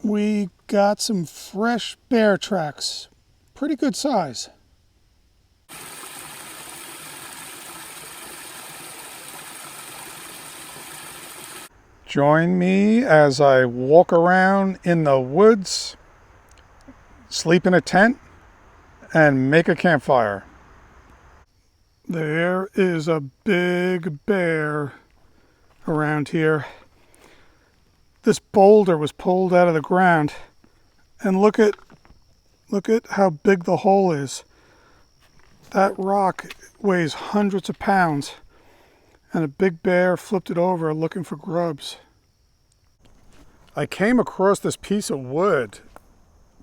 We got some fresh bear tracks. Pretty good size. Join me as I walk around in the woods, sleep in a tent, and make a campfire. There is a big bear around here. This boulder was pulled out of the ground, and look at how big the hole is. That rock weighs hundreds of pounds, and a big bear flipped it over looking for grubs. I came across this piece of wood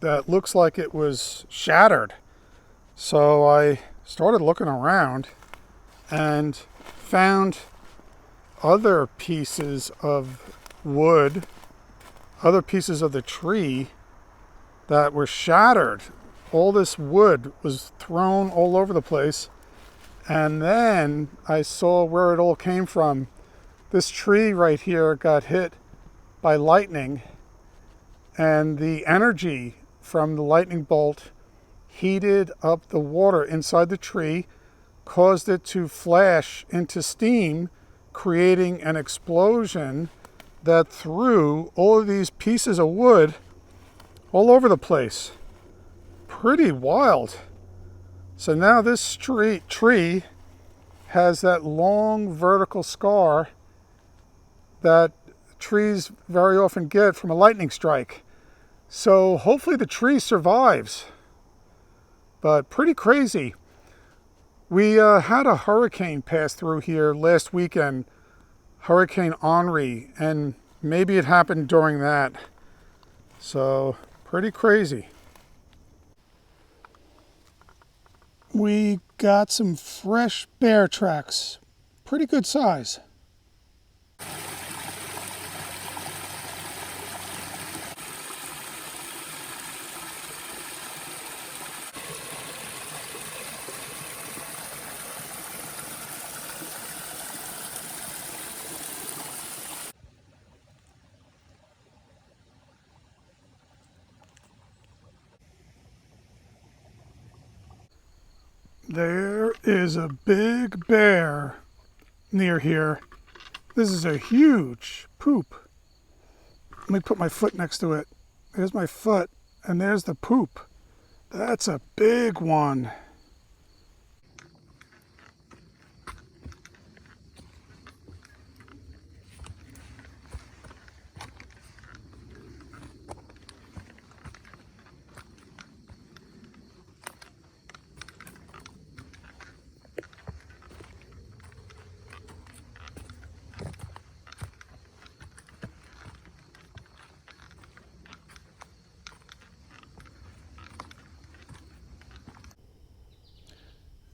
that looks like it was shattered. So I started looking around and found other pieces of wood, other pieces of the tree that were shattered. All this wood was thrown all over the place. And then I saw where it all came from. This tree right here got hit by lightning, and the energy from the lightning bolt heated up the water inside the tree, caused it to flash into steam, creating an explosion that threw all of these pieces of wood all over the place. Pretty wild. So now this tree has that long vertical scar that trees very often get from a lightning strike. So hopefully the tree survives. But pretty crazy. We had a hurricane pass through here last weekend, Hurricane Henri, and maybe it happened during that. So pretty crazy. We got some fresh bear tracks. Pretty good size. There is a big bear near here. This is a huge poop. Let me put my foot next to it. There's my foot, and there's the poop. That's a big one.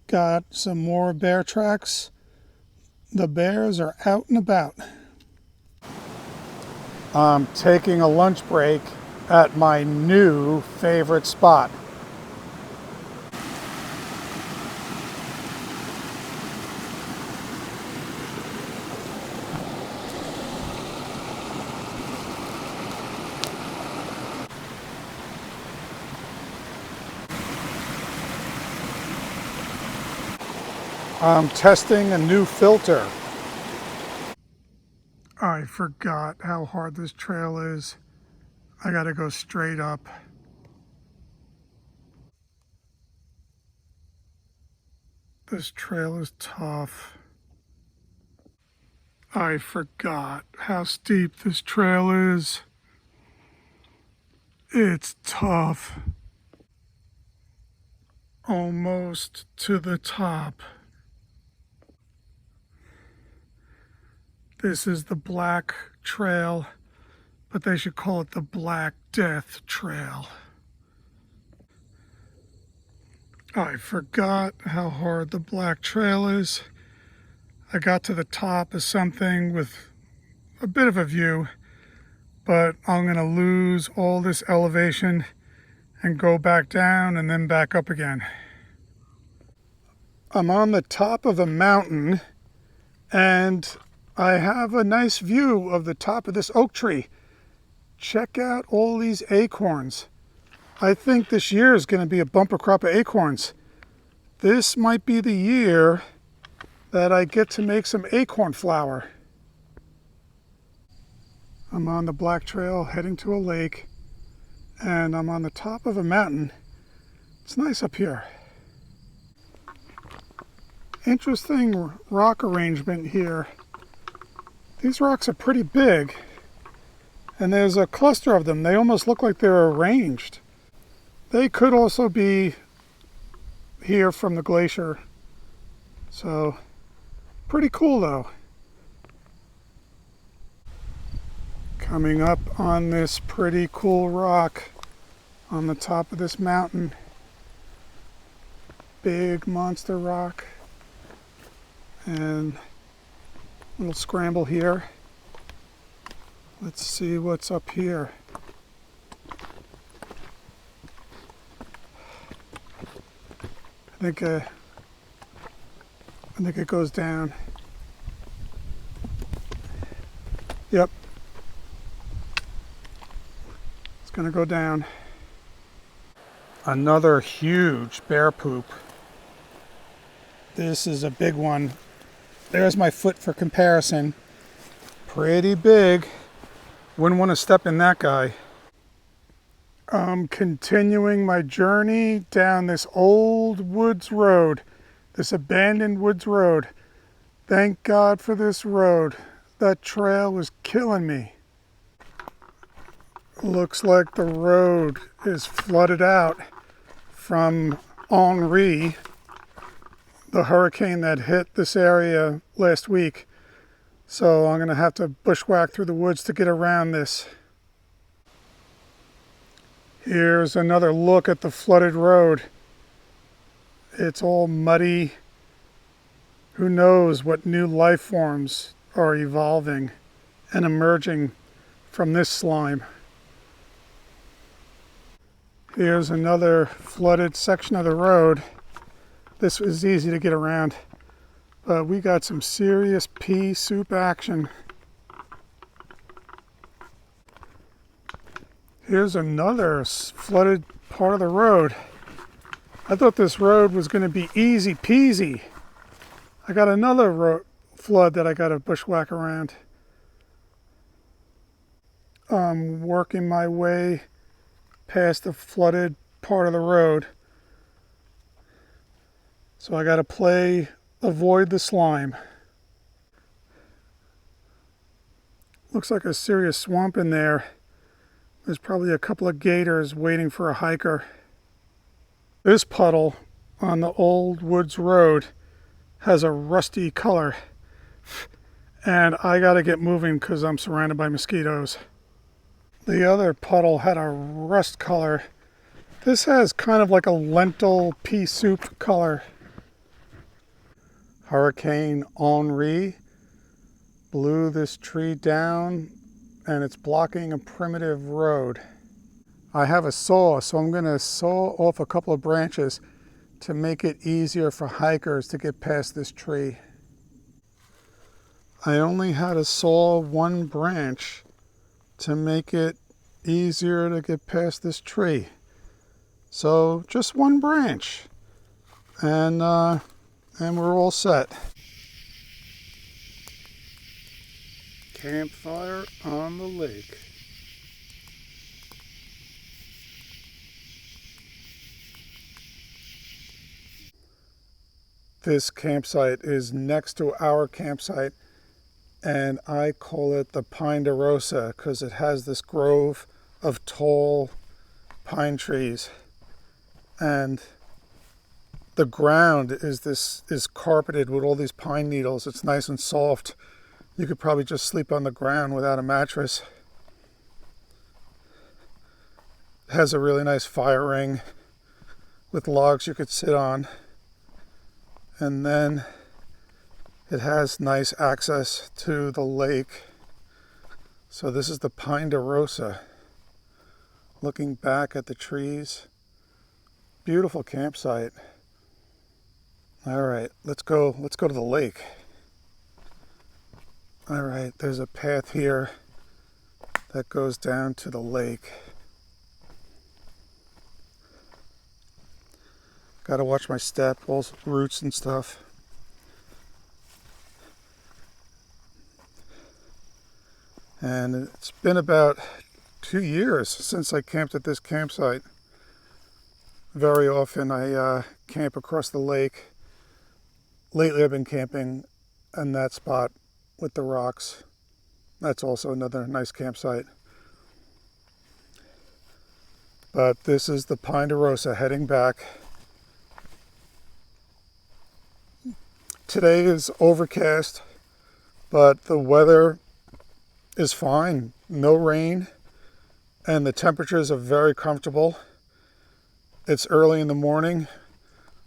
Got some more bear tracks. The bears are out and about. I'm taking a lunch break at my new favorite spot. I'm testing a new filter. I forgot how hard this trail is. I gotta go straight up. This trail is tough. I forgot how steep this trail is. It's tough. Almost to the top. This is the Black Trail, but they should call it the Black Death Trail. I forgot how hard the Black Trail is. I got to the top of something with a bit of a view, but I'm gonna lose all this elevation and go back down and then back up again. I'm on the top of a mountain, and I have a nice view of the top of this oak tree. check out all these acorns. I think this year is going to be a bumper crop of acorns. This might be the year that I get to make some acorn flour. I'm on the Black Trail heading to a lake, and I'm on the top of a mountain. It's nice up here. Interesting rock arrangement here. These rocks are pretty big, and there's a cluster of them. They almost look like they're arranged. They could also be here from the glacier. So, pretty cool though. Coming up on this pretty cool rock on the top of this mountain. Big monster rock. And a little scramble here. Let's see what's up here. I think it goes down. Yep. It's gonna go down. Another huge bear poop. This is a big one. There's my foot for comparison. Pretty big. Wouldn't want to step in that guy. I'm continuing my journey down this old woods road, this abandoned woods road. Thank God for this road. That trail was killing me. Looks like the road is flooded out from Henri, the hurricane that hit this area last week. So I'm going to have to bushwhack through the woods to get around this. Here's another look at the flooded road. It's all muddy. Who knows what new life forms are evolving and emerging from this slime. Here's another flooded section of the road. This was easy to get around, but we got some serious pea soup action. Here's another flooded part of the road. I thought this road was going to be easy peasy. I got another flood that I got to bushwhack around. I'm working my way past the flooded part of the road. So I got to avoid the slime. Looks like a serious swamp in there. There's probably a couple of gators waiting for a hiker. This puddle on the old woods road has a rusty color. And I got to get moving because I'm surrounded by mosquitoes. The other puddle had a rust color. This has kind of like a lentil pea soup color. Hurricane Henri blew this tree down and it's blocking a primitive road. I have a saw, so I'm going to saw off a couple of branches to make it easier for hikers to get past this tree. I only had to saw one branch to make it easier to get past this tree. So just one branch, and we're all set. Campfire on the lake. This campsite is next to our campsite, and I call it the Pine de Rosa because it has this grove of tall pine trees, and the ground is carpeted with all these pine needles. It's nice and soft. You could probably just sleep on the ground without a mattress. It has a really nice fire ring with logs you could sit on. And then it has nice access to the lake. So this is the Pine de Rosa. Looking back at the trees. Beautiful campsite. All right, let's go to the lake. All right, there's a path here that goes down to the lake. Gotta watch my step, all roots and stuff. And it's been about 2 years since I camped at this campsite. Very often I camp across the lake. Lately I've been camping in that spot with the rocks. That's also another nice campsite. But this is the Ponderosa heading back. Today is overcast, but the weather is fine. No rain, and the temperatures are very comfortable. It's early in the morning,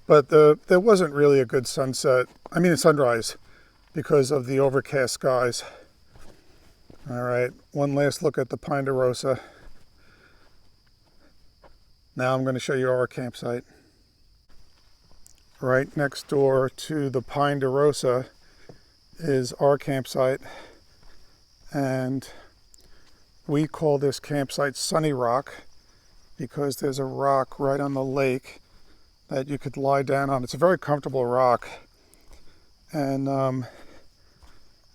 but there wasn't really a good sunrise, because of the overcast skies. All right, one last look at the Ponderosa. Now I'm going to show you our campsite. Right next door to the Ponderosa is our campsite, and we call this campsite Sunny Rock because there's a rock right on the lake that you could lie down on. It's a very comfortable rock, and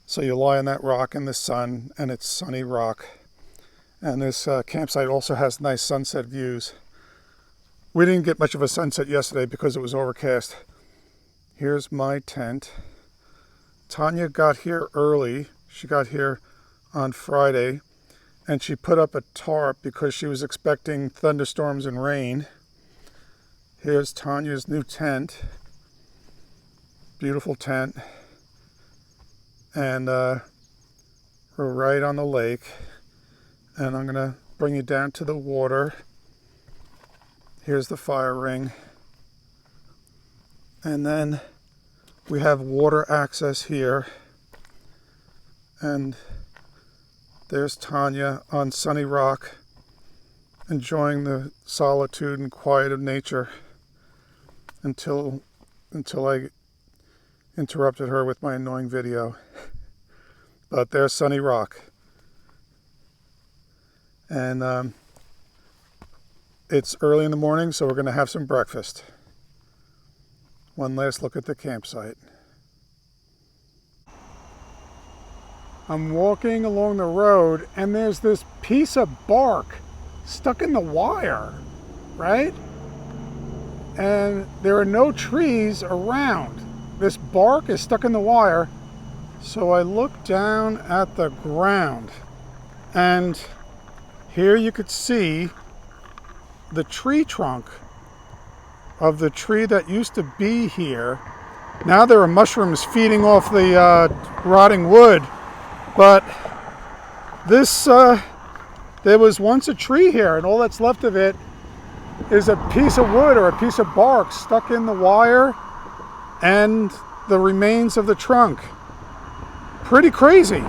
so you lie on that rock in the sun, and it's Sunny Rock. And this campsite also has nice sunset views. We didn't get much of a sunset yesterday because it was overcast. Here's my tent. Tanya got here early. She got here on Friday, and she put up a tarp because she was expecting thunderstorms and rain. Here's Tanya's new tent. Beautiful tent. And we're right on the lake. And I'm gonna bring you down to the water. Here's the fire ring. And then we have water access here. And there's Tanya on Sunny Rock, enjoying the solitude and quiet of nature until I interrupted her with my annoying video. But there's Sunny Rock. And it's early in the morning, so we're going to have some breakfast. One last look at the campsite. I'm walking along the road, and there's this piece of bark stuck in the wire, right? And there are no trees around. This bark is stuck in the wire. So I look down at the ground, and here you could see the tree trunk of the tree that used to be here. Now there are mushrooms feeding off the rotting wood, but this there was once a tree here, and all that's left of it is a piece of wood or a piece of bark stuck in the wire and the remains of the trunk. Pretty crazy.